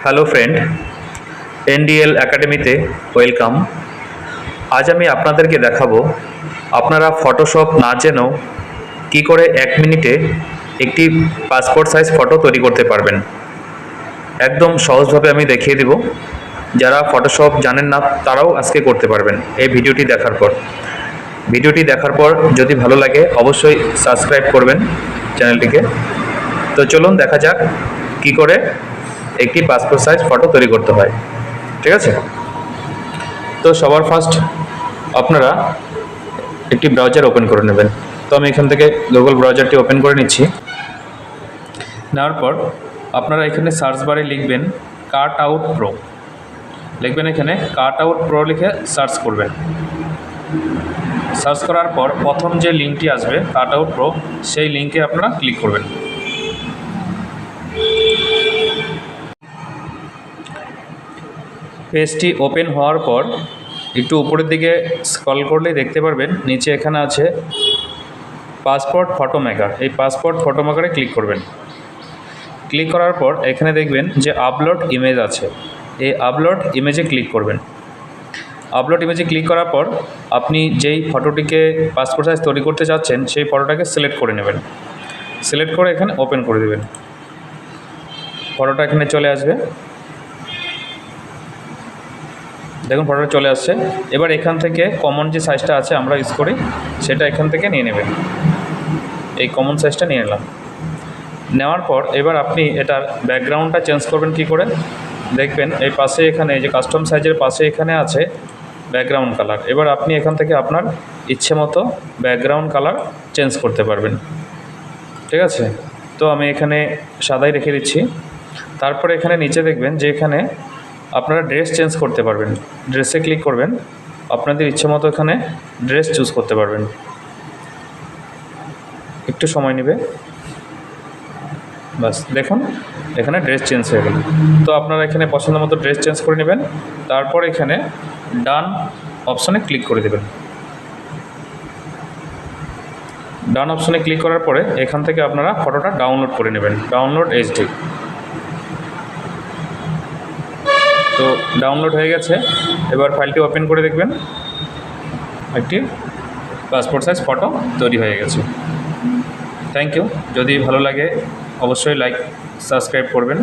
Hello friend, NDL একাডেমিতে welcome. আজ আমি আপনাদেরকে দেখাবো আপনারা ফটোশপ না জেনেও কী করে 1 মিনিটে একটি পাসপোর্ট সাইজ ফটো তৈরি করতে পারবেন। একদম সহজভাবে আমি দেখিয়ে দেব। যারা ফটোশপ জানেন না তারাও আজকে করতে পারবেন এই ভিডিওটি দেখার পর। ভিডিওটি দেখার পর যদি ভালো লাগে অবশ্যই সাবস্ক্রাইব করবেন চ্যানেলটিকে। তো চলুন দেখা যাক কী করে একটি পাসপোর্ট সাইজ ফটো তৈরি করতে হয়। ঠিক আছে, তো সবার ফার্স্ট আপনারা একটি ব্রাউজার ওপেন করে নেবেন। তো আমি এখান থেকে গুগল ব্রাউজারটি ওপেন করে নিচ্ছি। নেওয়ার পর আপনারা এখানে সার্চ বারে লিখবেন কাট আউট প্রো, লিখবেন এখানে কাট আউট প্রো লিখে সার্চ করবেন। সার্চ করার পর প্রথম যে লিঙ্কটি আসবে কাট আউট প্রো, সেই লিঙ্কে আপনারা ক্লিক করবেন। পেজটি ওপেন হওয়ার পর একটু উপরের দিকে স্ক্রল করলেই দেখতে পারবেন নিচে এখানে আছে পাসপোর্ট ফটো মেকার। এই পাসপোর্ট ফটো মেকারে ক্লিক করবেন। ক্লিক করার পর এখানে দেখবেন যে আপলোড ইমেজ আছে, এই আপলোড ইমেজে ক্লিক করবেন। আপলোড ইমেজে ক্লিক করার পর আপনি যেই ফটোটিকে পাসপোর্ট সাইজ তৈরি করতে চাচ্ছেন সেই ফটোটাকে সিলেক্ট করে নেবেন। সিলেক্ট করে এখানে ওপেন করে দেবেন। ফটোটা এখানে চলে আসবে, দেখুন ফটোটা চলে আসছে। এবার এখান থেকে কমন যে সাইজটা আছে আমরা ইউজ করি সেটা এখান থেকে নিয়ে নেবেন। এই কমন সাইজটা নিয়ে নিলাম। নেওয়ার পর এবার আপনি এটার ব্যাকগ্রাউন্ডটা চেঞ্জ করবেন কি করে, দেখবেন এই পাশে এখানে যে কাস্টম সাইজের পাশে এখানে আছে ব্যাকগ্রাউন্ড কালার। এবার আপনি এখান থেকে আপনার ইচ্ছে মতো ব্যাকগ্রাউন্ড কালার চেঞ্জ করতে পারবেন। ঠিক আছে, তো আমি এখানে সাদাই রেখে দিচ্ছি। তারপরে এখানে নিচে দেখবেন যে এখানে আপনারা ড্রেস চেঞ্জ করতে পারবেন। ড্রেসে ক্লিক করবেন, আপনাদের ইচ্ছে মতো এখানে ড্রেস চুজ করতে পারবেন। একটু সময় নেবে, বাস দেখুন এখানে ড্রেস চেঞ্জ হয়ে গেল। তো আপনারা এখানে পছন্দ মতো ড্রেস চেঞ্জ করে নেবেন। তারপর এখানে ডান অপশানে ক্লিক করে দেবেন। ডান অপশানে ক্লিক করার পরে এখান থেকে আপনারা ফটোটা ডাউনলোড করে নেবেন, ডাউনলোড এইচডি। তো ডাউনলোড হয়ে গেছে। এবার ফাইলটি ওপেন করে দেখবেন একটি পাসপোর্ট সাইজ ফটো তৈরি হয়ে গেছে। Thank you. যদি ভালো লাগে অবশ্যই লাইক সাবস্ক্রাইব করবেন।